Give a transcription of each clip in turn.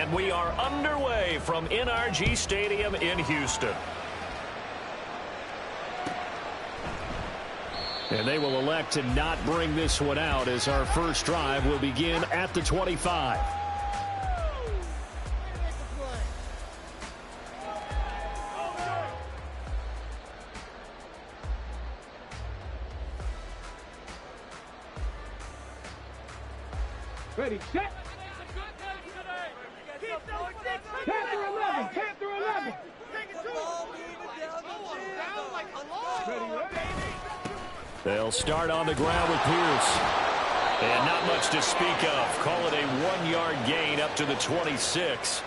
And we are underway from NRG Stadium in Houston. And they will elect to not bring this one out as our first drive will begin at the 25. Ready, set. Panther 11, Panther 11. They'll start on the ground with Pierce. And not much to speak of. Call it a 1-yard gain up to the 26.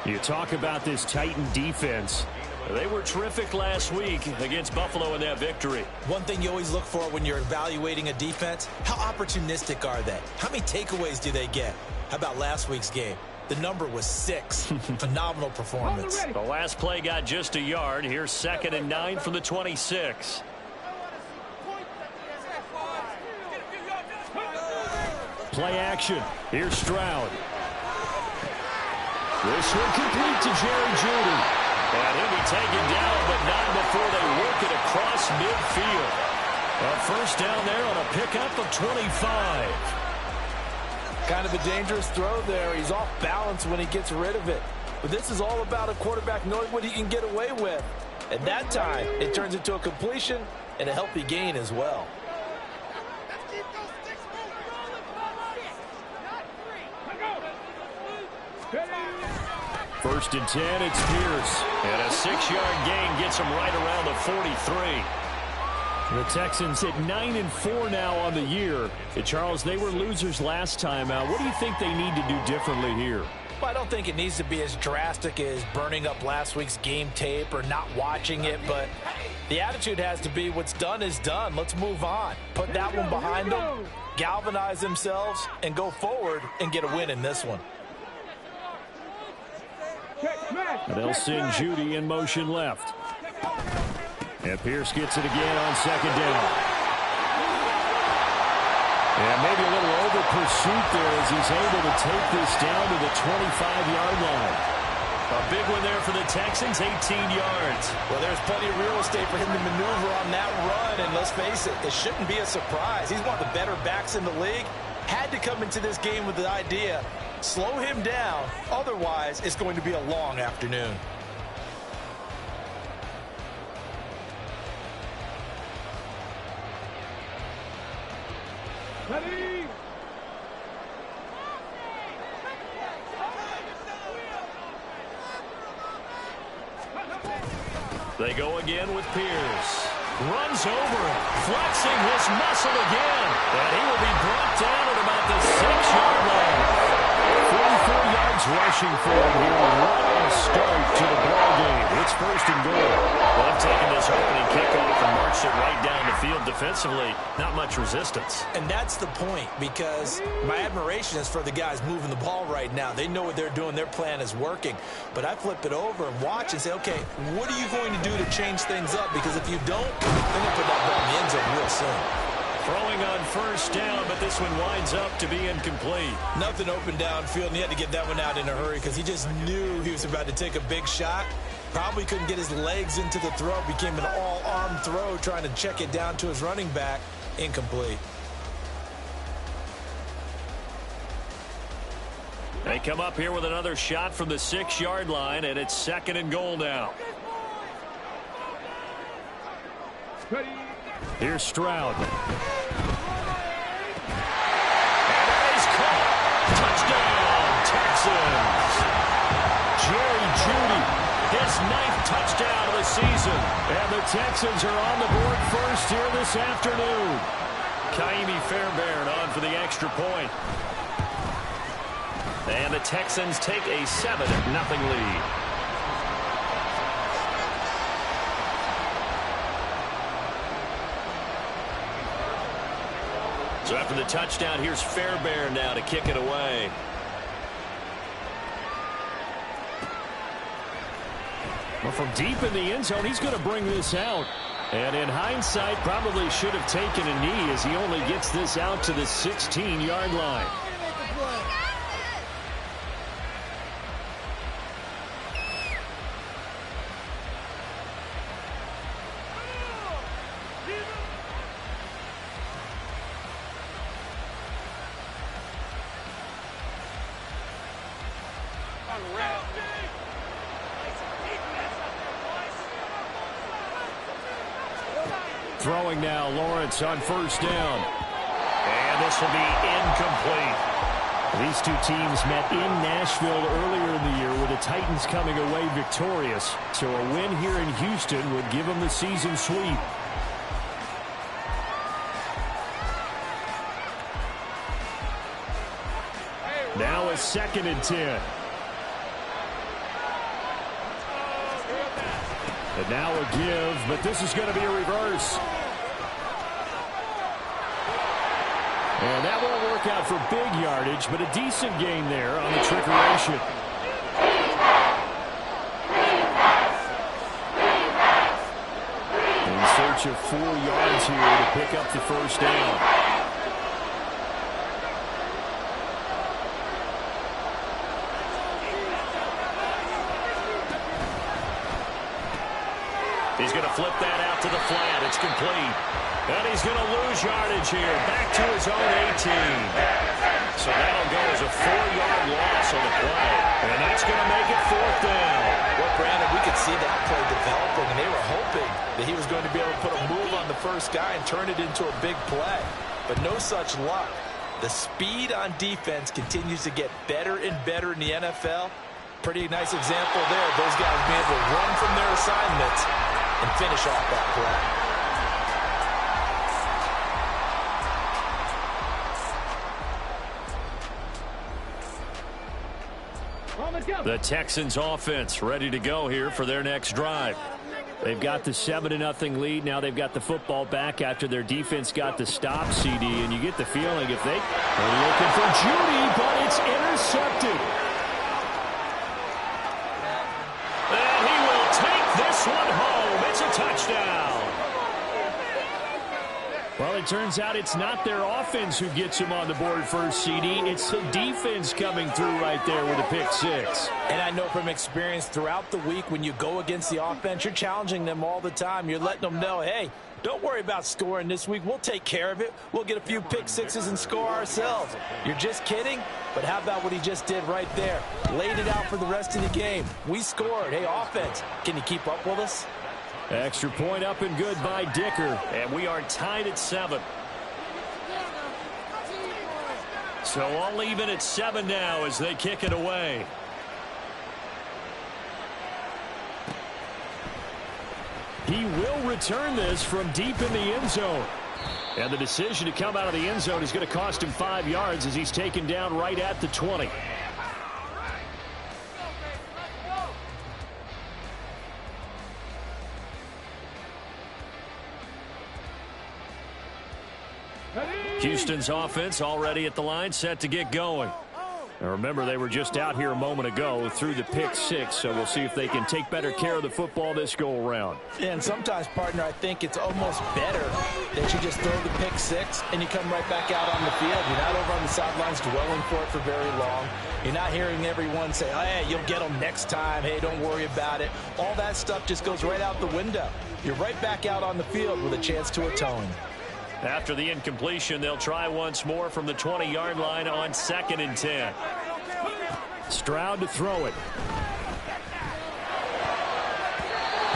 You talk about this Titan defense. They were terrific last week against Buffalo in that victory. One thing you always look for when you're evaluating a defense, how opportunistic are they? How many takeaways do they get? How about last week's game? The number was 6. Phenomenal performance. The last play got just a yard. Here's 2nd and 9 from the 26. Play action. Here's Stroud. This one complete to Jerry Jeudy. And he'll be taken down, but not before they work it across midfield. A first down there on a pickup of 25. Kind of a dangerous throw there. He's off balance when he gets rid of it. But this is all about a quarterback knowing what he can get away with. At that time, it turns into a completion and a healthy gain as well. First and 10, it's Pierce. And a 6-yard gain gets him right around the 43. The Texans at 9-4 now on the year. And Charles, they were losers last time out. What do you think they need to do differently here? Well, I don't think it needs to be as drastic as burning up last week's game tape or not watching it, but the attitude has to be what's done is done. Let's move on. Put that one behind them, galvanize themselves, and go forward and get a win in this one. And they'll send Jeudy in motion left. And Pierce gets it again on 2nd down. And maybe a little over pursuit there as he's able to take this down to the 25-yard line. A big one there for the Texans, 18 yards. Well, there's plenty of real estate for him to maneuver on that run, and let's face it, it shouldn't be a surprise. He's one of the better backs in the league. Had to come into this game with the idea, slow him down, otherwise it's going to be a long afternoon. Ready. They go again with Pierce. Runs over it, flexing his muscle again. And he will be brought down at about the 6-yard line. 44 yards rushing for him here. What a start to the ball game. It's 1st and goal. Well, they've taken this opening kickoff and marched it right down the field defensively. Not much resistance. And that's the point, because my admiration is for the guys moving the ball right now. They know what they're doing. Their plan is working. But I flip it over and watch and say, okay, what are you going to do to change things up? Because if you don't, they're going to put that ball in the end zone real soon. Throwing on 1st down, but this one winds up to be incomplete. Nothing open downfield, and he had to get that one out in a hurry because he just knew he was about to take a big shot. Probably couldn't get his legs into the throw. Became an all-arm throw trying to check it down to his running back. Incomplete. They come up here with another shot from the 6-yard line, and it's 2nd and goal now. Ready. Here's Stroud. And that is caught. Touchdown, Texans. Jerry Jeudy, his 9th touchdown of the season. And the Texans are on the board first here this afternoon. Kaimi Fairbairn on for the extra point. And the Texans take a 7-0 lead. So after the touchdown, here's Fairbairn now to kick it away. Well, from deep in the end zone, he's going to bring this out. And in hindsight, probably should have taken a knee as he only gets this out to the 16-yard line. Throwing now, Lawrence on first down. And this will be incomplete. These two teams met in Nashville earlier in the year with the Titans coming away victorious. So a win here in Houston would give them the season sweep. Now a 2nd and 10. And now a give, but this is going to be a reverse. And that won't work out for big yardage, but a decent gain there on the trickeration. In search of 4 yards here to pick up the first down. He's going to flip that out to the flat. It's complete. And he's going to lose yardage here. Back to his own 18. So that'll go as a 4-yard loss on the play. And that's going to make it 4th down. Well, Brandon, we could see that play developing, and they were hoping that he was going to be able to put a move on the first guy and turn it into a big play. But no such luck. The speed on defense continues to get better and better in the NFL. Pretty nice example there. Those guys being able to run from their assignments and finish off that play. The Texans offense ready to go here for their next drive. They've got the 7-0 lead. Now they've got the football back after their defense got the stop, CD. And you get the feeling if they are looking for Judy, but it's intercepted. And he will take this one home. It's a touchdown. Well, it turns out it's not their offense who gets him on the board first, CD. It's the defense coming through right there with a pick 6. And I know from experience throughout the week, when you go against the offense, you're challenging them all the time. You're letting them know, hey, don't worry about scoring this week. We'll take care of it. We'll get a few pick 6s and score ourselves. You're just kidding? But how about what he just did right there? Laid it out for the rest of the game. We scored. Hey, offense, can you keep up with us? Extra point up and good by Dicker. And we are tied at 7. So all even at 7 now as they kick it away. He will return this from deep in the end zone. And the decision to come out of the end zone is going to cost him 5 yards as he's taken down right at the 20. Houston's offense already at the line, set to get going. Now remember, they were just out here a moment ago through the pick 6, so we'll see if they can take better care of the football this go around. And sometimes, partner, I think it's almost better that you just throw the pick 6 and you come right back out on the field. You're not over on the sidelines dwelling for it for very long. You're not hearing everyone say, hey, you'll get them next time. Hey, don't worry about it. All that stuff just goes right out the window. You're right back out on the field with a chance to atone. After the incompletion, they'll try once more from the 20-yard line on 2nd and 10. Stroud to throw it.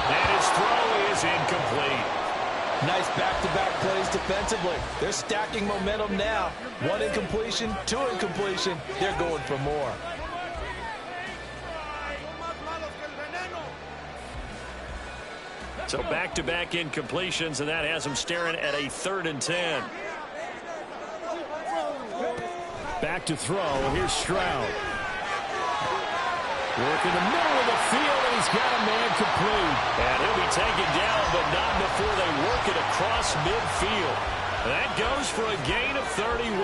And his throw is incomplete. Nice back-to-back plays defensively. They're stacking momentum now. 1 incompletion, 2 incompletion. They're going for more. So back-to-back incompletions, and that has them staring at a 3rd and 10. Back to throw. Here's Stroud. Work in the middle of the field, and he's got a man complete. And he'll be taken down, but not before they work it across midfield. That goes for a gain of 31.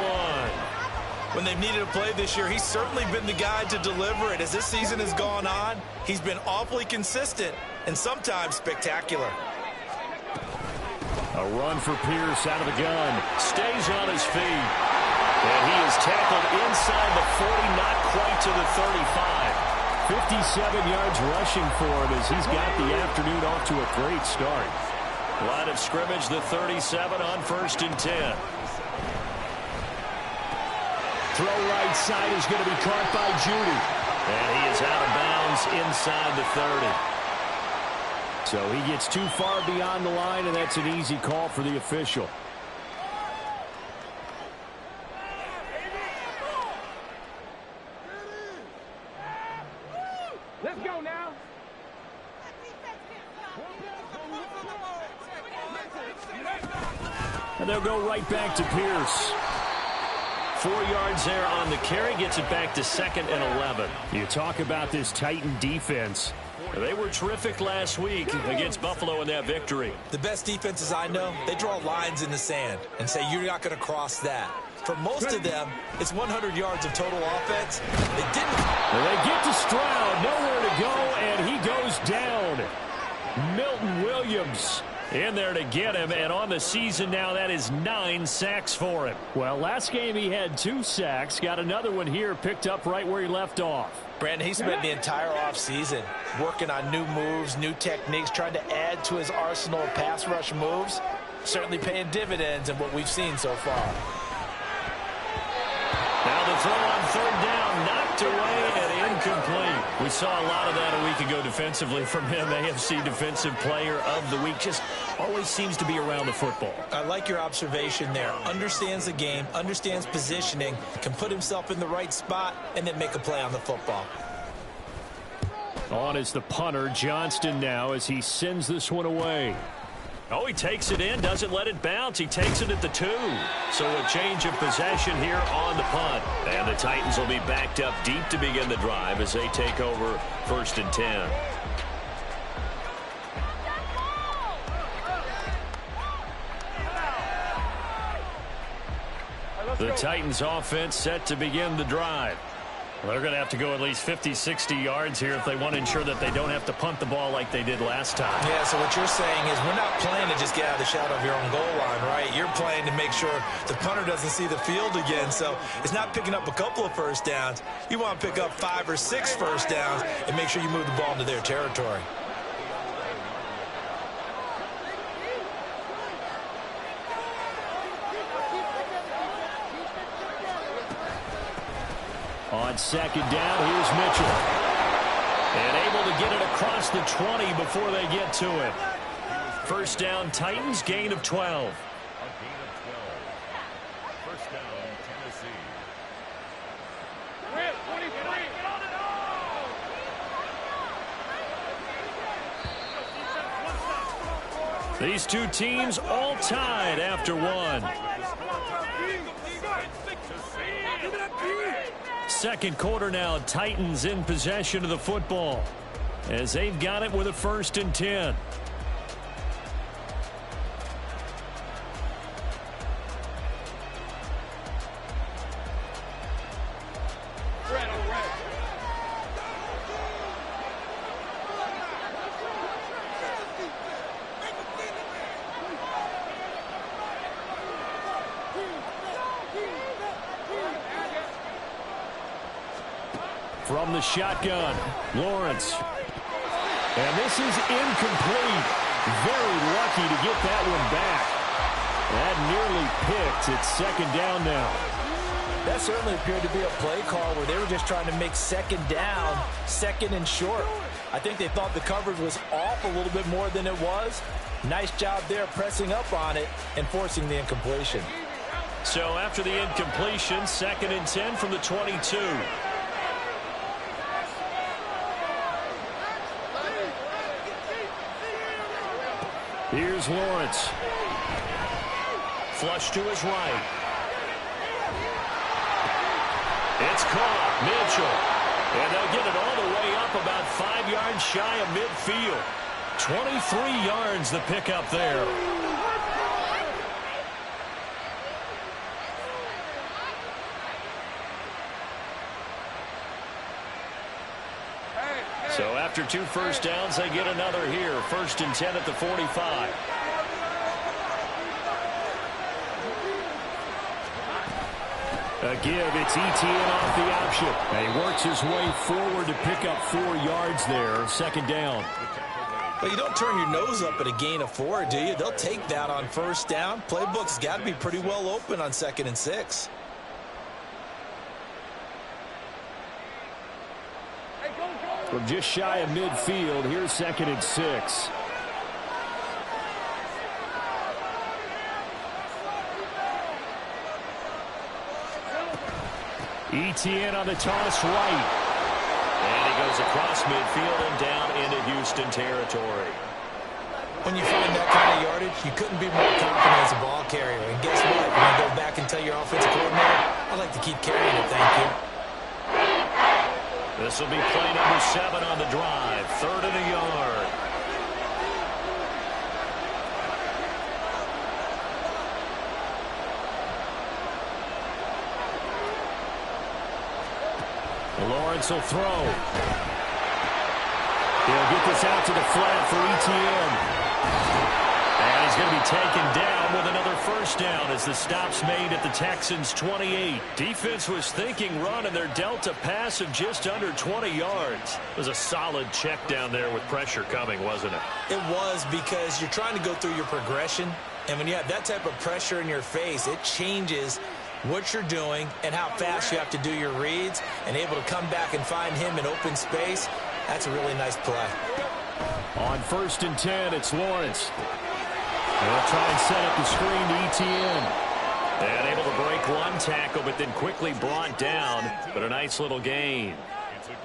When they've needed a play this year, he's certainly been the guy to deliver it. As this season has gone on, he's been awfully consistent and sometimes spectacular. A run for Pierce out of the gun. Stays on his feet. And he is tackled inside the 40, not quite to the 35. 57 yards rushing for him as he's got the afternoon off to a great start. Line of scrimmage, the 37 on 1st and 10. Throw right side is going to be caught by Judy. And he is out of bounds inside the 30. So he gets too far beyond the line, and that's an easy call for the official. Let's go now. And they'll go right back to Pierce. 4 yards there on the carry, gets it back to 2nd and 11. You talk about this Titan defense. They were terrific last week against Buffalo in that victory. The best defenses I know, they draw lines in the sand and say you're not going to cross that. For most of them, it's 100 yards of total offense. They didn't. They get to Stroud, nowhere to go, and he goes down. Milton Williams in there to get him, and on the season now, that is 9 sacks for him. Well, last game he had 2 sacks, got another one here, picked up right where he left off. Brandon, he spent the entire offseason working on new moves, new techniques, trying to add to his arsenal of pass rush moves. Certainly paying dividends in what we've seen so far. Now the throw on 3rd down, knocked away and incomplete. We saw a lot of that a week ago defensively from him. AFC Defensive Player of the Week. Just always seems to be around the football. I like your observation there. Understands the game, understands positioning, can put himself in the right spot, and then make a play on the football. On is the punter, Johnston now, as he sends this one away. Oh, he takes it in, doesn't let it bounce. He takes it at the 2. So a change of possession here on the punt. And the Titans will be backed up deep to begin the drive as they take over 1st and 10. The Titans offense set to begin the drive. Well, they're going to have to go at least 50, 60 yards here if they want to ensure that they don't have to punt the ball like they did last time. Yeah, so what you're saying is we're not playing to just get out of the shadow of your own goal line, right? You're playing to make sure the punter doesn't see the field again. So it's not picking up a couple of first downs. You want to pick up 5 or 6 first downs and make sure you move the ball into their territory. On 2nd down, here's Mitchell. And able to get it across the 20 before they get to it. 1st down, Titans, gain of 12. First down, Tennessee. These two teams all tied after 1. 2nd quarter now, Titans in possession of the football as they've got it with a 1st and 10. From the shotgun, Lawrence. And this is incomplete. Very lucky to get that one back. That nearly picked. It's 2nd down now. That certainly appeared to be a play call where they were just trying to make 2nd down, 2nd and short. I think they thought the coverage was off a little bit more than it was. Nice job there pressing up on it and forcing the incompletion. So after the incompletion, 2nd and 10 from the 22. Here's Lawrence. Flush to his right. It's caught. Mitchell. And they'll get it all the way up about 5 yards shy of midfield. 23 yards the pickup there. So after 2 first downs, they get another here. 1st and 10 at the 45. A give, it's ETN off the option. And he works his way forward to pick up 4 yards there. 2nd down. But you don't turn your nose up at a gain of 4, do you? They'll take that on 1st down. Playbook's got to be pretty well open on 2nd and 6. From just shy of midfield, here's 2nd and 6. ETN on the toss right. And he goes across midfield and down into Houston territory. When you find that kind of yardage, you couldn't be more confident as a ball carrier. And guess what? When you go back and tell your offensive coordinator, I'd like to keep carrying it, thank you. This will be play number 7 on the drive. 3rd and a yard. Lawrence will throw. He'll get this out to the flat for ETN. And he's going to be taken down with another first down as the stop's made at the Texans' 28. Defense was thinking run, and they're dealt a pass of just under 20 yards. It was a solid check down there with pressure coming, wasn't it? It was, because you're trying to go through your progression, and when you have that type of pressure in your face, it changes what you're doing and how fast you have to do your reads, and able to come back and find him in open space. That's a really nice play. On 1st and 10, it's Lawrence. They'll try and set up the screen to ETN. And able to break one tackle, but then quickly brought down. But a nice little gain.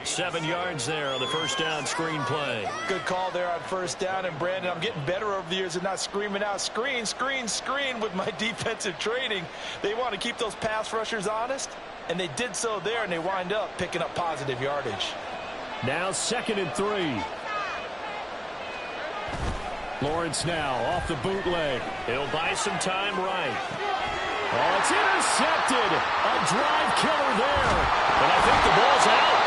7 yards there on the first down screen play. Good call there on first down. And, Brandon, I'm getting better over the years at not screaming out, screen, screen, screen with my defensive training. They want to keep those pass rushers honest, and they did so there, and they wind up picking up positive yardage. Now 2nd and 3. Lawrence now off the bootleg. He'll buy some time right. Oh, it's intercepted. A drive killer there. And I think the ball's out.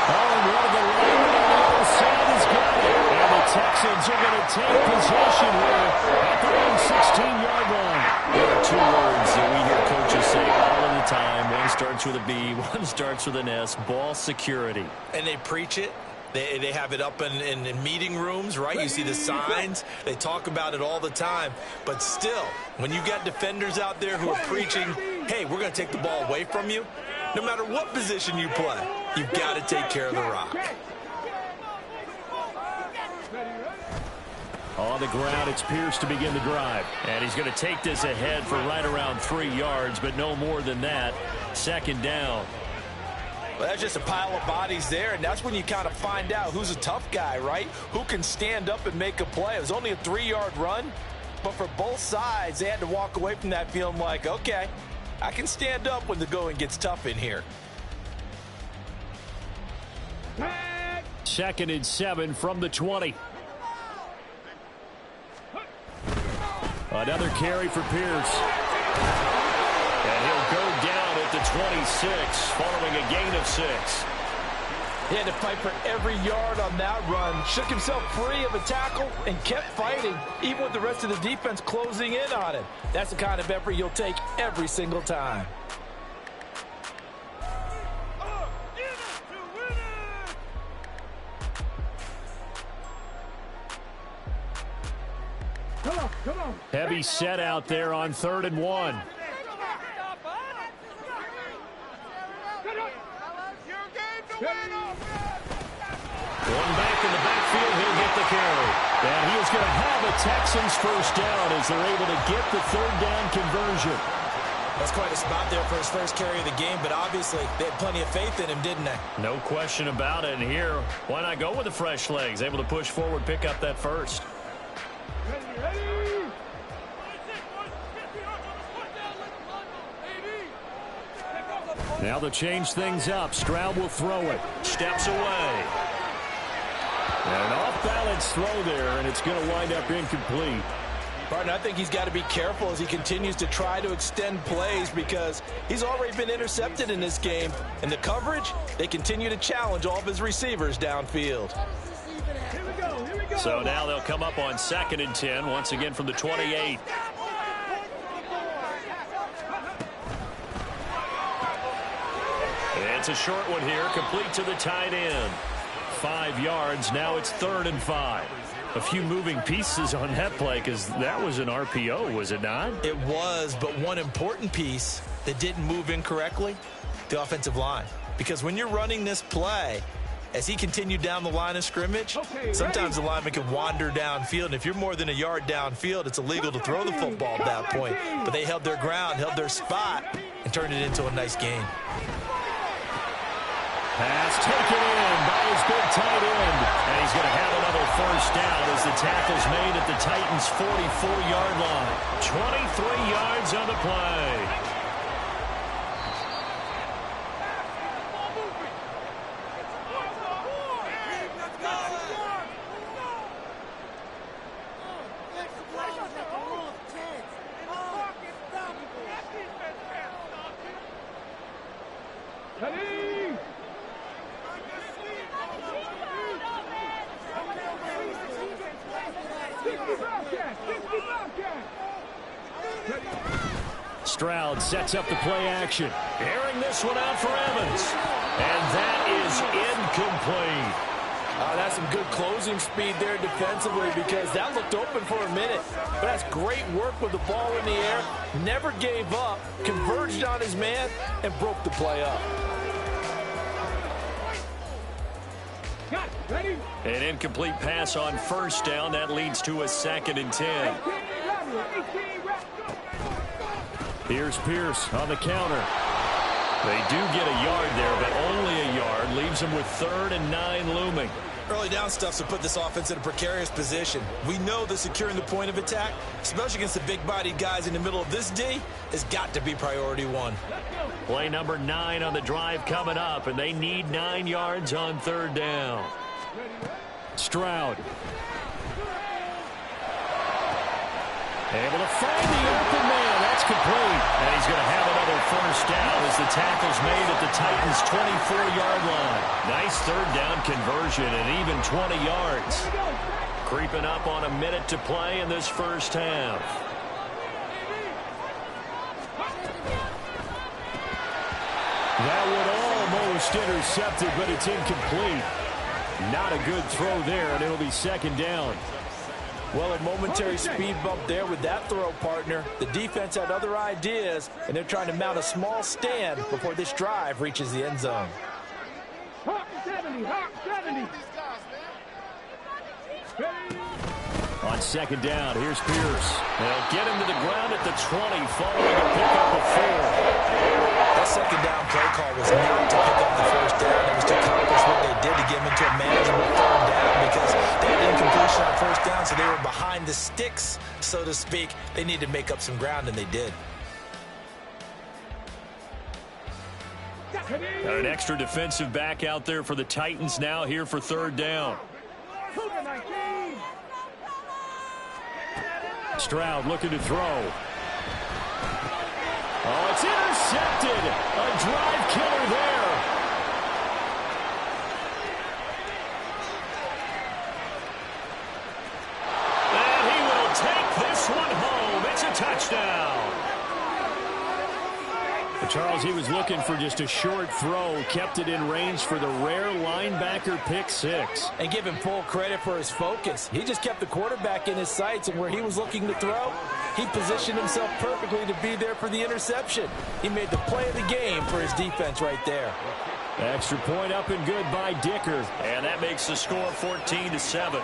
Oh, and one of the linemen on the other side has got it. And the Texans are going to take possession here at their own 16-yard line. There are 2 words that we hear coaches say all of the time. One starts with a B, one starts with an S. Ball security. And they preach it. They have it up in meeting rooms, right? You see the signs. They talk about it all the time. But still, when you got defenders out there who are preaching, hey, we're going to take the ball away from you, no matter what position you play, you've got to take care of the rock. On the ground, it's Pierce to begin the drive. And he's going to take this ahead for right around 3 yards, but no more than that. 2nd down. Well, that's just a pile of bodies there, and that's when you kind of find out who's a tough guy, right? Who can stand up and make a play. It was only a 3-yard run, but for both sides, they had to walk away from that feeling like, okay, I can stand up when the going gets tough in here. 2nd and 7 from the 20. Another carry for Pierce. And he'll go down at the 26 following a gain of 6. He had to fight for every yard on that run. Shook himself free of a tackle and kept fighting, even with the rest of the defense closing in on him. That's the kind of effort you'll take every single time. Come on. Heavy set out there on 3rd and 1. One back in the backfield, he'll get the carry. And he is going to have a Texans first down as they're able to get the 3rd down conversion. That's quite a spot there for his first carry of the game, but obviously they had plenty of faith in him, didn't they? No question about it. And here, why not go with the fresh legs? Able to push forward, pick up that first. Now they'll change things up. Stroud will throw it. Steps away. And an off-balance throw there, and it's going to wind up incomplete. Partner, I think he's got to be careful as he continues to try to extend plays because he's already been intercepted in this game. And the coverage, they continue to challenge all of his receivers downfield. Here we go. So now they'll come up on 2nd and 10, once again from the 28. It's a short one here, complete to the tight end. 5 yards, now it's 3rd and 5. A few moving pieces on that play because that was an RPO, was it not? It was, but one important piece that didn't move incorrectly, the offensive line. Because when you're running this play, as he continued down the line of scrimmage, sometimes the lineman can wander downfield. And if you're more than a yard downfield, it's illegal to throw the football at that point. But they held their ground, held their spot, and turned it into a nice gain. Pass taken in by his big tight end. And he's going to have another first down as the tackle's made at the Titans' 44-yard line. 23 yards on the play. Stroud sets up the play action. Airing this one out for Evans. And that is incomplete. That's some good closing speed there defensively because that looked open for a minute. But that's great work with the ball in the air. Never gave up, converged on his man, and broke the play up. An incomplete pass on first down. That leads to a 2nd and 10. Here's Pierce on the counter. They do get a yard there, but only a yard. Leaves them with 3rd and 9 looming. Early down stuff to put this offense in a precarious position. We know that securing the point of attack, especially against the big-bodied guys in the middle of this D, has got to be priority 1. Play number 9 on the drive coming up, and they need 9 yards on 3rd down. Stroud. Able to find the open man. That's complete. And he's going to have another first down as the tackle's made at the Titans' 24-yard line. Nice 3rd down conversion and even 20 yards. Creeping up on a minute to play in this first half. That one almost intercepted, but it's incomplete. Not a good throw there, and it'll be 2nd down. Well, a momentary speed bump there with that throw, partner. The defense had other ideas, and they're trying to mount a small stand before this drive reaches the end zone. Hawk 70. On 2nd down, here's Pierce. They'll get him to the ground at the 20, following a pickup of 4. That 2nd down play call was not to pick up the first down. It was to accomplish what they did to get him into a manageable 3rd down because they had incompletion on first down, so they were behind the sticks, so to speak. They needed to make up some ground, and they did. An extra defensive back out there for the Titans now here for 3rd down. Stroud looking to throw. Oh, it's intercepted. A drive killer there. And he will take this one home. It's a touchdown. Charles, he was looking for just a short throw, kept it in range for the rare linebacker pick 6. And give him full credit for his focus. He just kept the quarterback in his sights, and where he was looking to throw, he positioned himself perfectly to be there for the interception. He made the play of the game for his defense right there. Extra point up and good by Dicker. And that makes the score 14-7.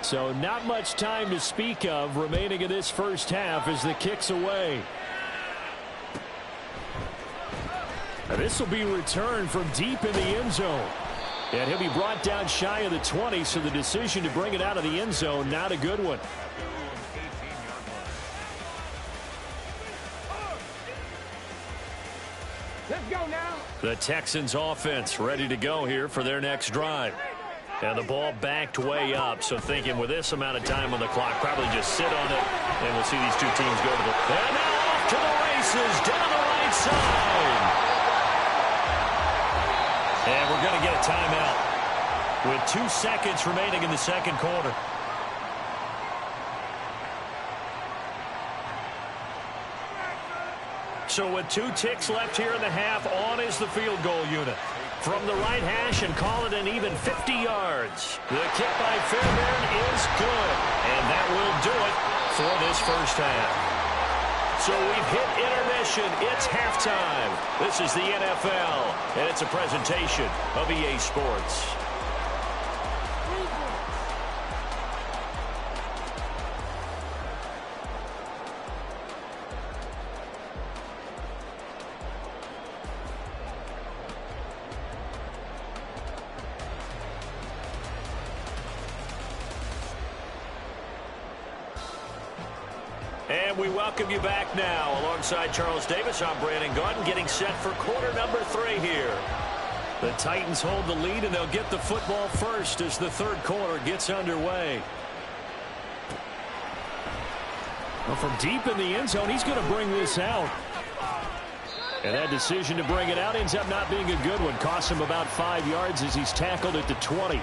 So not much time to speak of remaining in this first half as the kick's away. And this will be returned from deep in the end zone. And he'll be brought down shy of the 20, so the decision to bring it out of the end zone, not a good one. Let's go now. The Texans offense ready to go here for their next drive. And the ball backed way up, so thinking with this amount of time on the clock, probably just sit on it, and we'll see these two teams go to the... And now off to the races, down the right side. And we're going to get a timeout with 2 seconds remaining in the second quarter. So with 2 ticks left here in the half, on is the field goal unit. From the right hash and call it an even 50 yards. The kick by Fairbairn is good. And that will do it for this first half. So we've hit intermission. It's halftime. This is the NFL, and it's a presentation of EA Sports. And we welcome you back now. Alongside Charles Davis, I'm Brandon Gaudin, getting set for quarter number 3 here. The Titans hold the lead, and they'll get the football first as the third quarter gets underway. Well, from deep in the end zone, he's going to bring this out. And that decision to bring it out ends up not being a good one. Costs him about 5 yards as he's tackled at the 20.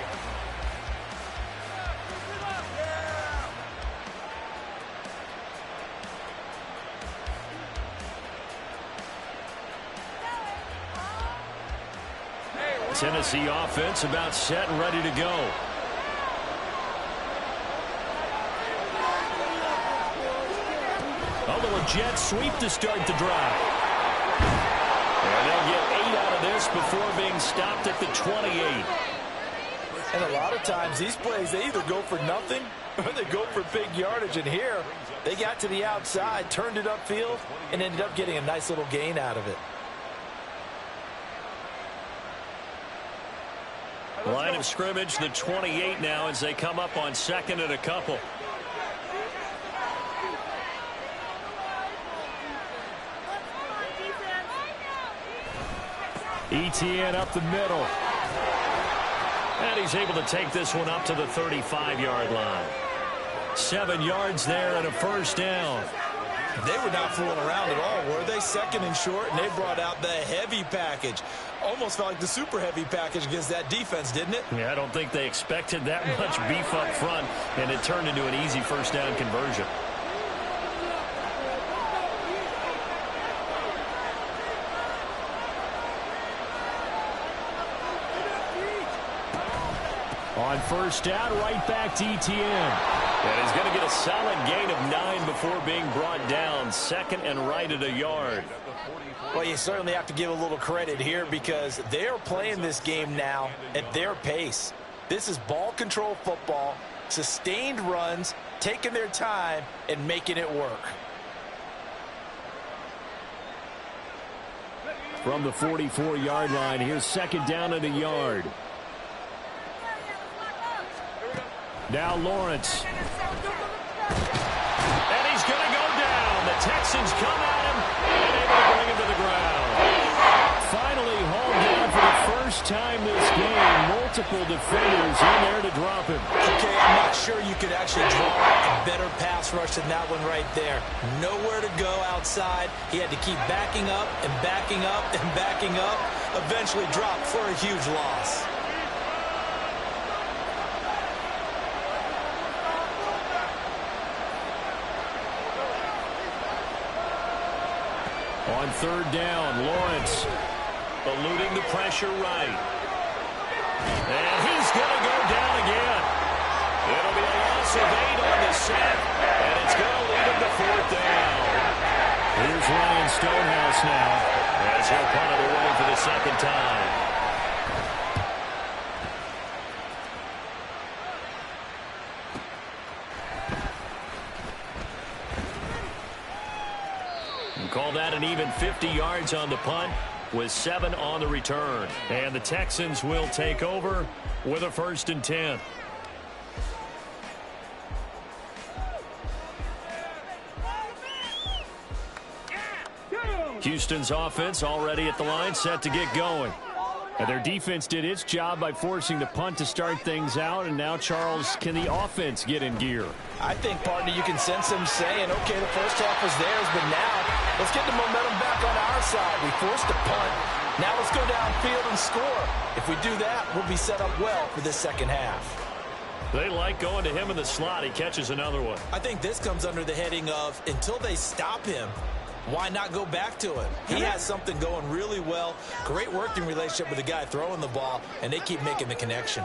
Tennessee offense about set and ready to go. A little jet sweep to start the drive. And they'll get 8 out of this before being stopped at the 28. And a lot of times these plays, they either go for nothing or they go for big yardage. And here, they got to the outside, turned it upfield, and ended up getting a nice little gain out of it. Line of scrimmage, the 28 now as they come up on second and a couple. Etienne up the middle. And he's able to take this one up to the 35-yard line. 7 yards there and a first down. They were not fooling around at all, were they? Second and short, and they brought out the heavy package. Almost felt like the super heavy package against that defense, didn't it? Yeah, I don't think they expected that much beef up front, and it turned into an easy first down conversion. On first down, right back to Etienne. And he's going to get a solid gain of 9 before being brought down. Second and right at a yard. Well, you certainly have to give a little credit here because they're playing this game now at their pace. This is ball control football, sustained runs, taking their time, and making it work. From the 44-yard line, here's second down and a yard. Now Lawrence. And he's going to go down. The Texans come at him and able to bring him to the ground. Finally hauled down for the first time this game. Multiple defenders in there to drop him. Okay, I'm not sure you could actually draw a better pass rush than that one right there. Nowhere to go outside. He had to keep backing up and backing up and backing up. Eventually dropped for a huge loss. On third down, Lawrence eluding the pressure right. And he's going to go down again. It'll be a loss of 8 on the set, and it's going to lead him to fourth down. Here's Ryan Stonehouse now as he'll punt it away for the second time. Call that an even 50 yards on the punt with 7 on the return. And the Texans will take over with a 1st and 10. Houston's offense already at the line, set to get going. And their defense did its job by forcing the punt to start things out. And now, Charles, can the offense get in gear? I think, partner, you can sense them saying, okay, the first half was theirs, but now let's get the momentum back on our side. We forced a punt. Now let's go downfield and score. If we do that, we'll be set up well for this second half. They like going to him in the slot. He catches another one. I think this comes under the heading of until they stop him, why not go back to it? He has something going really well. Great working relationship with the guy throwing the ball, and they keep making the connection.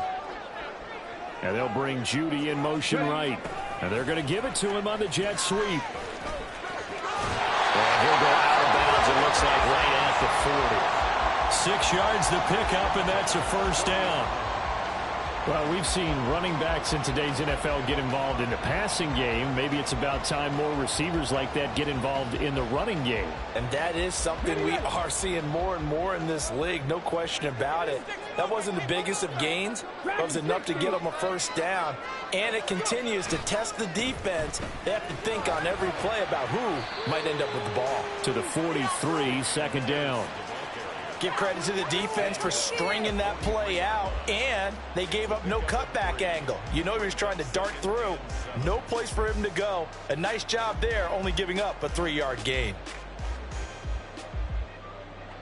And they'll bring Judy in motion right. And they're going to give it to him on the jet sweep. And he'll go out of bounds, it looks like right at the 40. 6 yards to pick up, and that's a first down. Well, we've seen running backs in today's NFL get involved in the passing game. Maybe it's about time more receivers like that get involved in the running game. And that is something we are seeing more and more in this league, no question about it. That wasn't the biggest of gains, but it was enough to get them a first down. And it continues to test the defense. They have to think on every play about who might end up with the ball. To the 43, second down. Give credit to the defense for stringing that play out, and they gave up no cutback angle. You know he was trying to dart through. No place for him to go. A nice job there, only giving up a 3-yard gain.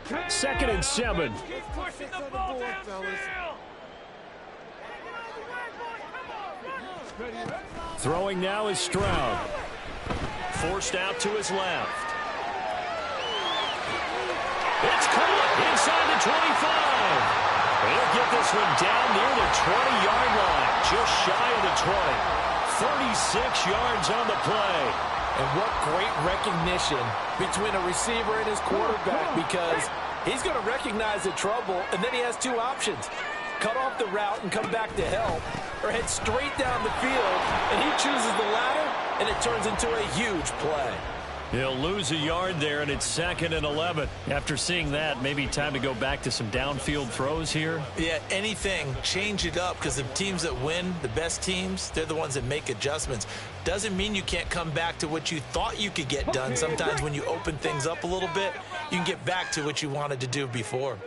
2nd and 7. Throwing now is Stroud. Forced out to his left. It's caught inside the 25. He'll get this one down near the 20-yard line, just shy of the 20. 36 yards on the play. And what great recognition between a receiver and his quarterback, because he's going to recognize the trouble, and then he has two options. Cut off the route and come back to help, or head straight down the field, and he chooses the latter, and it turns into a huge play. He'll lose a yard there, and it's 2nd and 11. After seeing that, maybe time to go back to some downfield throws here. Yeah, anything. Change it up, because the teams that win, the best teams, they're the ones that make adjustments. Doesn't mean you can't come back to what you thought you could get done. Sometimes when you open things up a little bit, you can get back to what you wanted to do before.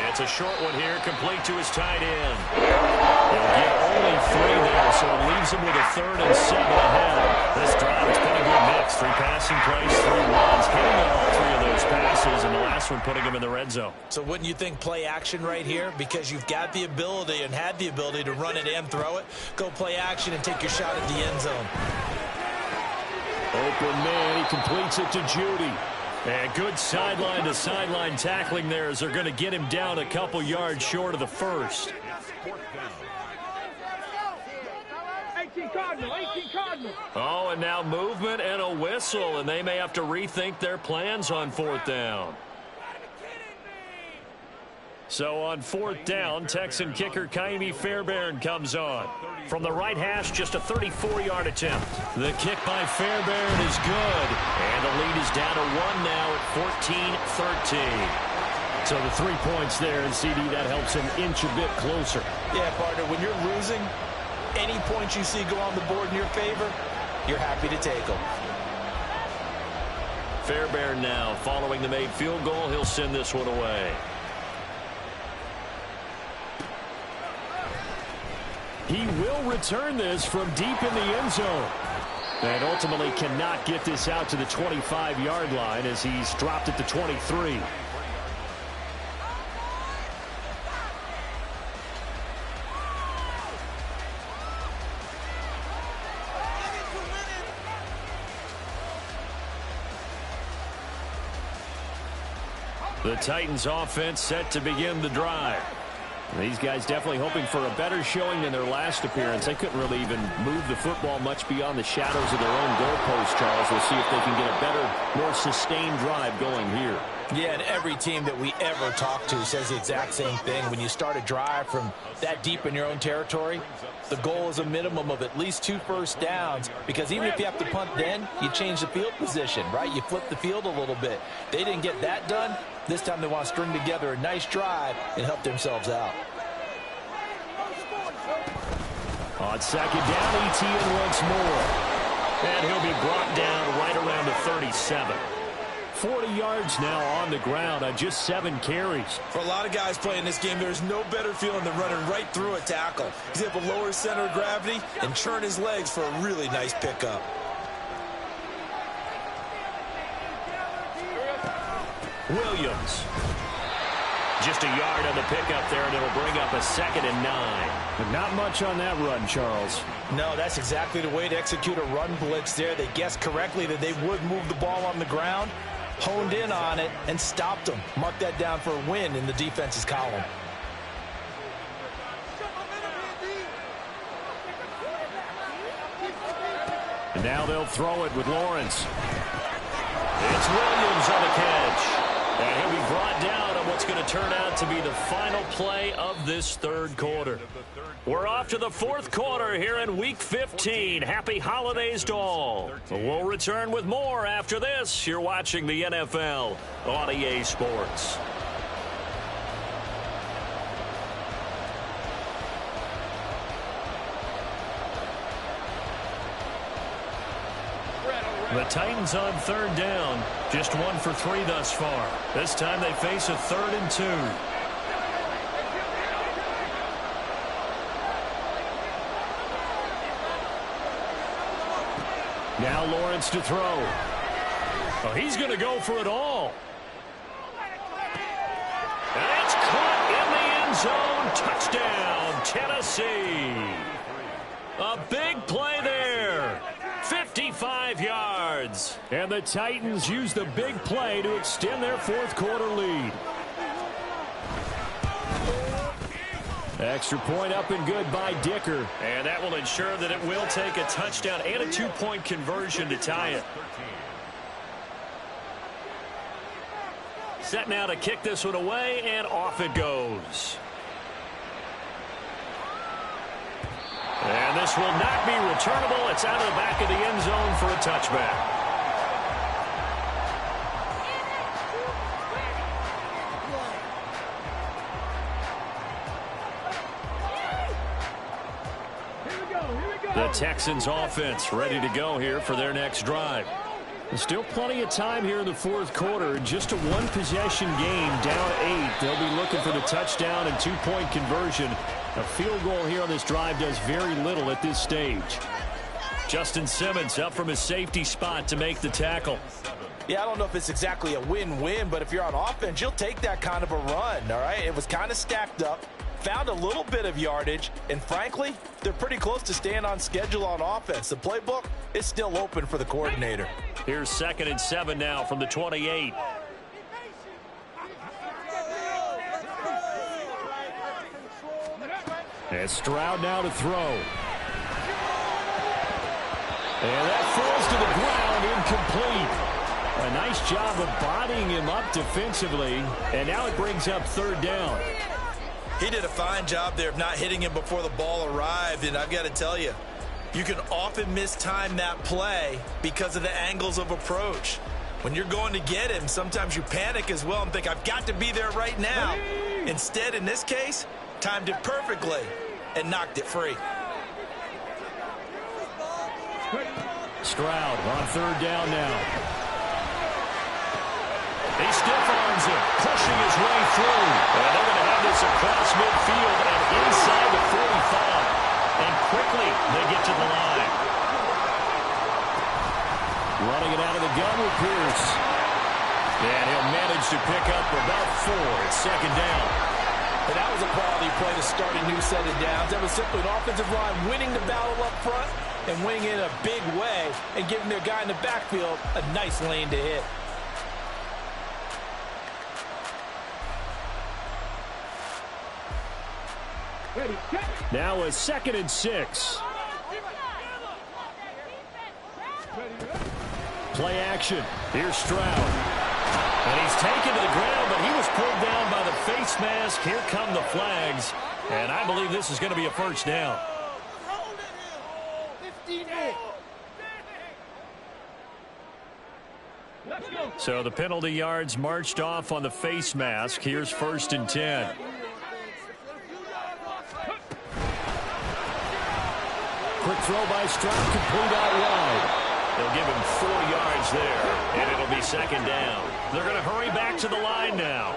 It's a short one here, complete to his tight end. He'll get only 3 there, so it leaves him with a 3rd and 7 ahead. This drive has been a good mix. 3 passing plays, 3 runs, hitting on all 3 of those passes, and the last one putting him in the red zone. So wouldn't you think play action right here? Because you've got the ability and had the ability to run it and throw it. Go play action and take your shot at the end zone. Open man, he completes it to Judy. And good sideline-to-sideline tackling there as they're going to get him down a couple yards short of the first. 18 Cardinal, 18 Cardinal. Oh, and now movement and a whistle, and they may have to rethink their plans on 4th down. So on 4th down, Texan kicker Kaimi Fairbairn comes on. From the right hash, just a 34-yard attempt. The kick by Fairbairn is good. And the lead is down to 1 now at 14-13. So the 3 points there, and CD, that helps him inch a bit closer. Yeah, partner, when you're losing, any points you see go on the board in your favor, you're happy to take them. Fairbairn now, following the made field goal, he'll send this one away. He will return this from deep in the end zone. And ultimately cannot get this out to the 25-yard line as he's dropped at the 23. The Titans offense set to begin the drive. These guys definitely hoping for a better showing than their last appearance. They couldn't really even move the football much beyond the shadows of their own goalpost, Charles. We'll see if they can get a better, more sustained drive going here. Yeah, and every team that we ever talk to says the exact same thing. When you start a drive from that deep in your own territory, the goal is a minimum of at least 2 first downs, because even if you have to punt then, you change the field position, right? You flip the field a little bit. They didn't get that done. This time they want to string together a nice drive and help themselves out. On 2nd down, Etienne once more. And he'll be brought down right around the 37. 40 yards now on the ground on just 7 carries. For a lot of guys playing this game, there's no better feeling than running right through a tackle. He's able to lower his center of gravity and churn his legs for a really nice pickup. Williams. Just a yard on the pickup there, and it'll bring up a 2nd and 9. But not much on that run, Charles. No, that's exactly the way to execute a run blitz there. They guessed correctly that they would move the ball on the ground, honed in on it, and stopped them. Mark that down for a win in the defense's column. And now they'll throw it with Lawrence. It's Williams on the catch. And he'll be brought down at what's going to turn out to be the final play of this third quarter. We're off to the fourth quarter here in Week 15. Happy holidays to all. We'll return with more after this. You're watching the NFL on EA Sports. The Titans on third down. Just 1 for 3 thus far. This time they face a 3rd and 2. Now Lawrence to throw. Oh, he's going to go for it all. And it's caught in the end zone. Touchdown, Tennessee. A big play there. 55 yards. And the Titans use the big play to extend their fourth quarter lead. Extra point up and good by Dicker. And that will ensure that it will take a touchdown and a 2-point conversion to tie it. Set now to kick this one away, and off it goes. And this will not be returnable. It's out of the back of the end zone for a touchback. The Texans offense ready to go here for their next drive. There's still plenty of time here in the fourth quarter. Just a one-possession game, down 8. They'll be looking for the touchdown and 2-point conversion. A field goal here on this drive does very little at this stage. Justin Simmons up from his safety spot to make the tackle. Yeah, I don't know if it's exactly a win-win, but if you're on offense, you'll take that kind of a run, all right? It was kind of stacked up, found a little bit of yardage, and frankly, they're pretty close to staying on schedule on offense. The playbook is still open for the coordinator. Here's 2nd and 7 now from the 28. And Stroud now to throw. And that falls to the ground, incomplete. A nice job of bodying him up defensively, and now it brings up 3rd down. He did a fine job there of not hitting him before the ball arrived, and I've got to tell you, you can often mistime that play because of the angles of approach. When you're going to get him, sometimes you panic as well and think, I've got to be there right now. Instead, in this case, timed it perfectly and knocked it free. Stroud on 3rd down now. He stiff arms it, pushing his way through. And they're going to have this across midfield and inside the 45. And quickly they get to the line. Running it out of the gun with Pierce. And he'll manage to pick up about 4. It's 2nd down. And that was a quality play to start a new set of downs. That was simply an offensive line winning the battle up front and winning in a big way and giving their guy in the backfield a nice lane to hit. Now a 2nd and 6. Play action. Here's Stroud. And he's taken to the ground, but he was pulled down by the face mask. Here come the flags. And I believe this is going to be a 1st down. So the penalty yards marched off on the face mask. Here's 1st and 10. Quick throw by Stroud, complete out wide. They'll give him 4 yards there, and it'll be 2nd down. They're going to hurry back to the line now.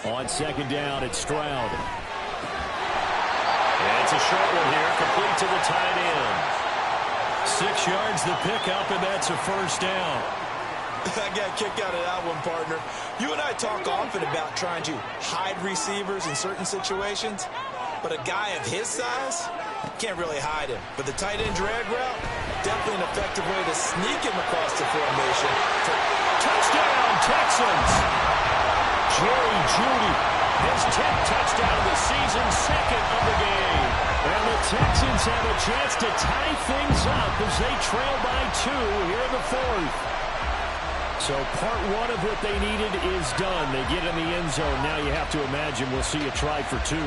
On 2nd down, it's Stroud. And it's a short one here, complete to the tight end. 6 yards the pickup, and that's a 1st down. I got a kick out of that one, partner. You and I talk often about trying to hide receivers in certain situations, but a guy of his size can't really hide him. But the tight end drag route, definitely an effective way to sneak him across the formation. Touchdown, Texans! Jerry Jeudy, his 10th touchdown of the season, 2nd of the game. And the Texans have a chance to tie things up as they trail by 2 here in the 4th. So part one of what they needed is done. They get in the end zone. Now you have to imagine we'll see a try for two.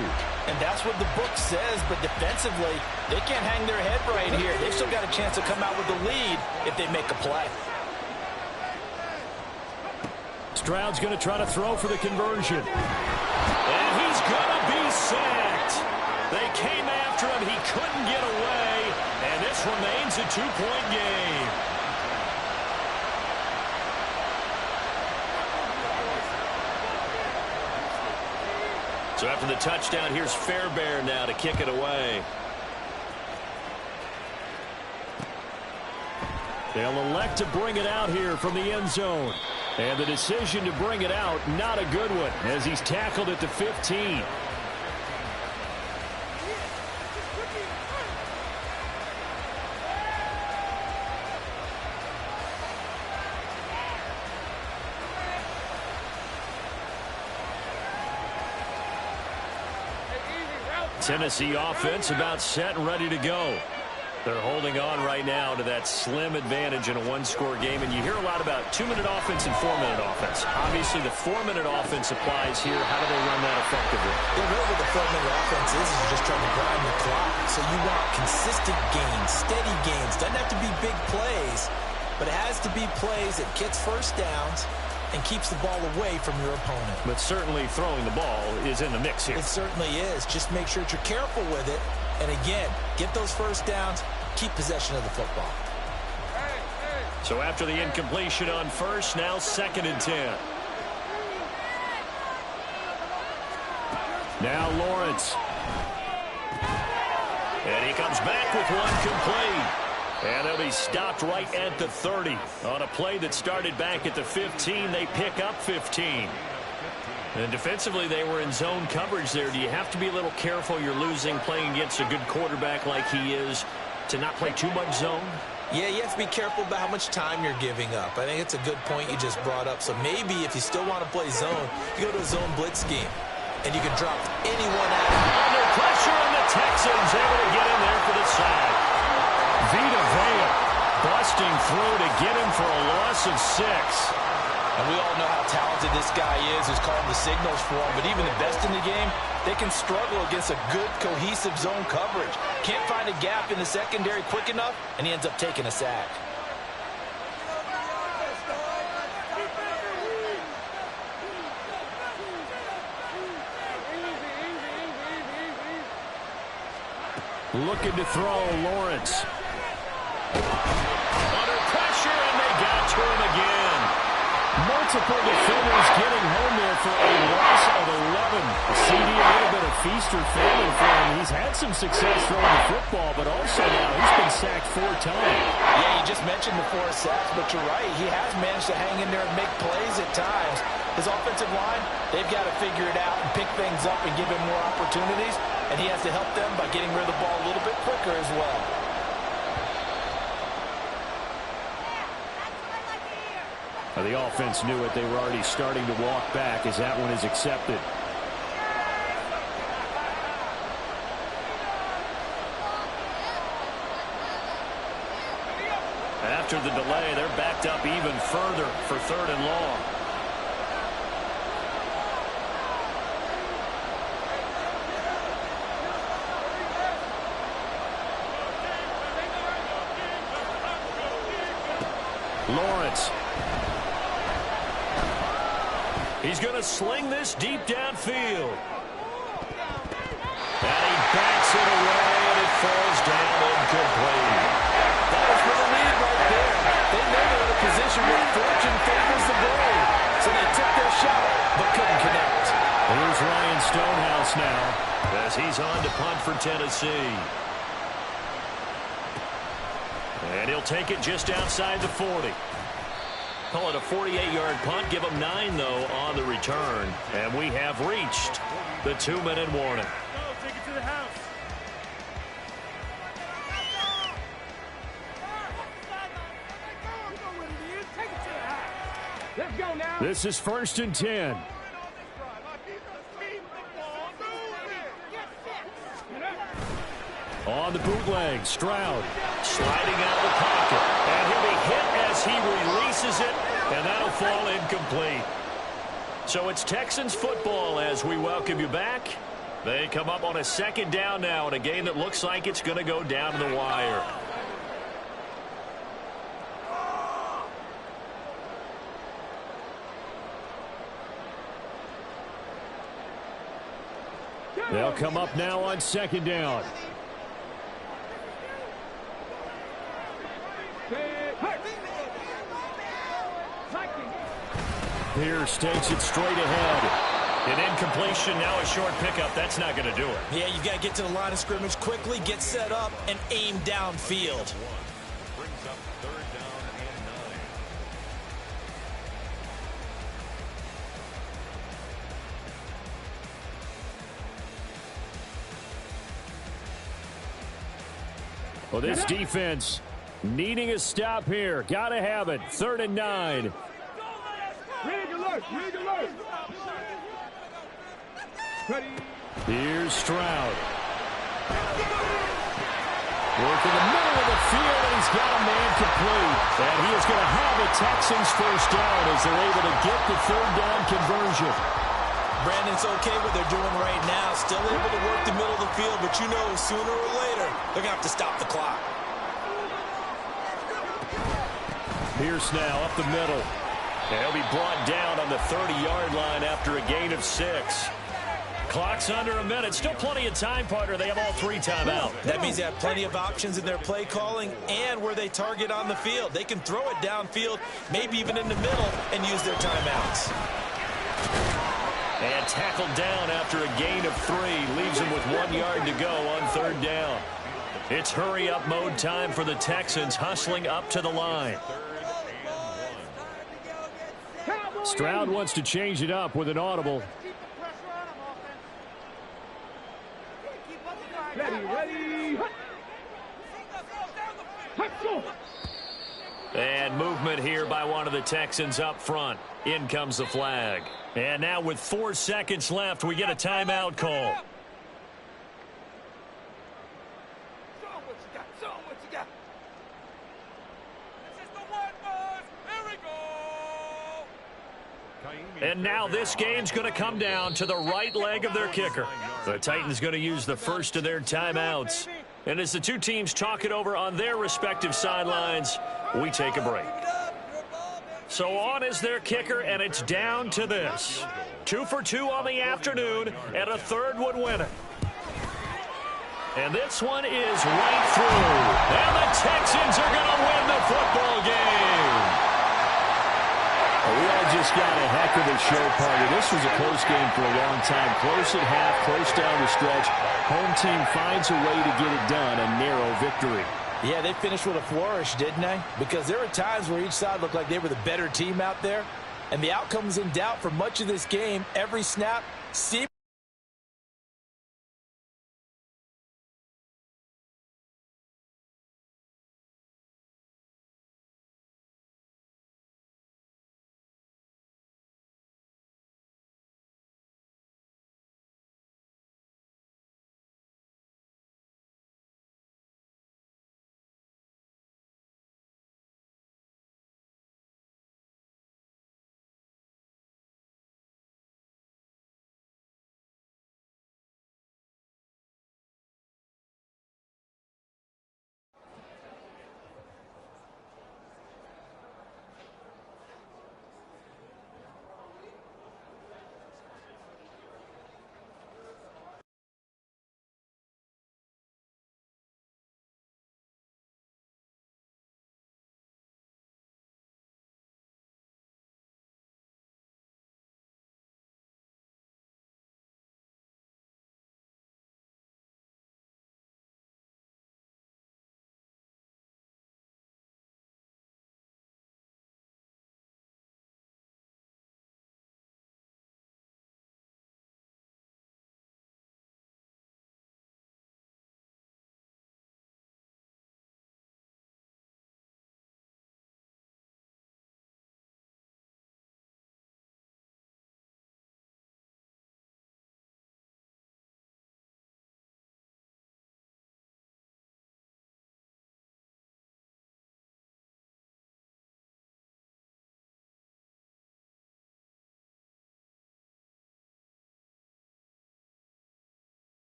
And that's what the book says, but defensively, they can't hang their head right here. They've still got a chance to come out with the lead if they make a play. Stroud's going to try to throw for the conversion. And he's going to be sacked. They came after him. He couldn't get away. And this remains a two-point game. So after the touchdown, here's Fairbairn now to kick it away. They'll elect to bring it out here from the end zone. And the decision to bring it out, not a good one, as he's tackled at the 15. Tennessee offense about set and ready to go. They're holding on right now to that slim advantage in a one-score game, and you hear a lot about 2-minute offense and 4-minute offense. Obviously, the 4-minute offense applies here. How do they run that effectively? Yeah, really what the 4-minute offense is just trying to grind the clock. So you want consistent gains, steady gains. Doesn't have to be big plays, but it has to be plays that gets first downs and keeps the ball away from your opponent. But certainly throwing the ball is in the mix here. It certainly is. Just make sure that you're careful with it. And again, get those first downs, keep possession of the football. So after the incompletion on first, now 2nd and 10. Now Lawrence. And he comes back with one complete. And they'll be stopped right at the 30. On a play that started back at the 15, they pick up 15. And defensively, they were in zone coverage there. Do you have to be a little careful? You're losing playing against a good quarterback like he is to not play too much zone? Yeah, you have to be careful about how much time you're giving up. I think it's a good point you just brought up. So maybe if you still want to play zone, you go to a zone blitz scheme, and you can drop anyone out. Under pressure, and the Texans able to get in there for the sack. Vita Vea busting through to get him for a loss of 6. And we all know how talented this guy is who's calling the signals for him. But even the best in the game, they can struggle against a good, cohesive zone coverage. Can't find a gap in the secondary quick enough, and he ends up taking a sack. Looking to throw, Lawrence. Under pressure, and they got to him again. Multiple defenders getting home there for a loss of 11. CD, a little bit of feast or famine for him. He's had some success throwing the football, but also now he's been sacked 4 times. Yeah, you just mentioned the 4 sacks, but you're right. He has managed to hang in there and make plays at times. His offensive line, they've got to figure it out and pick things up and give him more opportunities, and he has to help them by getting rid of the ball a little bit quicker as well. The offense knew it. They were already starting to walk back as that one is accepted. After the delay, they're backed up even further for 3rd and long. Lawrence. He's going to sling this deep downfield. And he backs it away, and it falls down incomplete. That was for the lead right there. They know they're in a position where fortune favors the brave. So they took their shot, but couldn't connect. Here's Ryan Stonehouse now, as he's on to punt for Tennessee. And he'll take it just outside the 40. Call it a 48-yard punt. Give him 9, though, on the return. And we have reached the 2-minute warning. Take it to the house. Let's go now. This is 1st and 10. On the bootleg, Stroud sliding out of the pocket. And he'll be hit as he releases it And that'll fall incomplete. So it's Texans football as we welcome you back. They come up on a second down now in a game that looks like it's going to go down to the wire. They'll come up now on second down. Pierce takes it straight ahead. An incompletion, now a short pickup. That's not going to do it. Yeah, you've got to get to the line of scrimmage quickly, get set up, and aim downfield. Brings up 3rd down and 9. Well, this defense needing a stop here. Got to have it. 3rd and 9. Here's Stroud. Work in the middle of the field, and he's got a man complete. And he is going to have a Texans first down as they're able to get the 3rd down conversion. Brandon, it's okay what they're doing right now. Still able to work the middle of the field, but you know sooner or later they're going to have to stop the clock. Pierce now up the middle. And he'll be brought down on the 30-yard line after a gain of 6. Clock's under a minute. Still plenty of time, partner. They have all 3 timeouts. That means they have plenty of options in their play calling and where they target on the field. They can throw it downfield, maybe even in the middle, and use their timeouts. And tackled down after a gain of 3. Leaves him with 1 yard to go on 3rd down. It's hurry-up mode time for the Texans, hustling up to the line. Stroud wants to change it up with an audible. And movement here by one of the Texans up front. In comes the flag. And now with 4 seconds left, we get a timeout call. And now this game's going to come down to the right leg of their kicker. The Titans going to use the first of their timeouts. And as the two teams talk it over on their respective sidelines, we take a break. So on is their kicker, and it's down to this. 2 for 2 on the afternoon, and a 3rd would win it. And this one is right through. And the Texans are going to win the football game. We all just got a heck of a show, partner. This was a close game for a long time. Close at half, close down the stretch. Home team finds a way to get it done, a narrow victory. Yeah, they finished with a flourish, didn't they? Because there were times where each side looked like they were the better team out there. And the outcome was in doubt for much of this game. Every snap seemed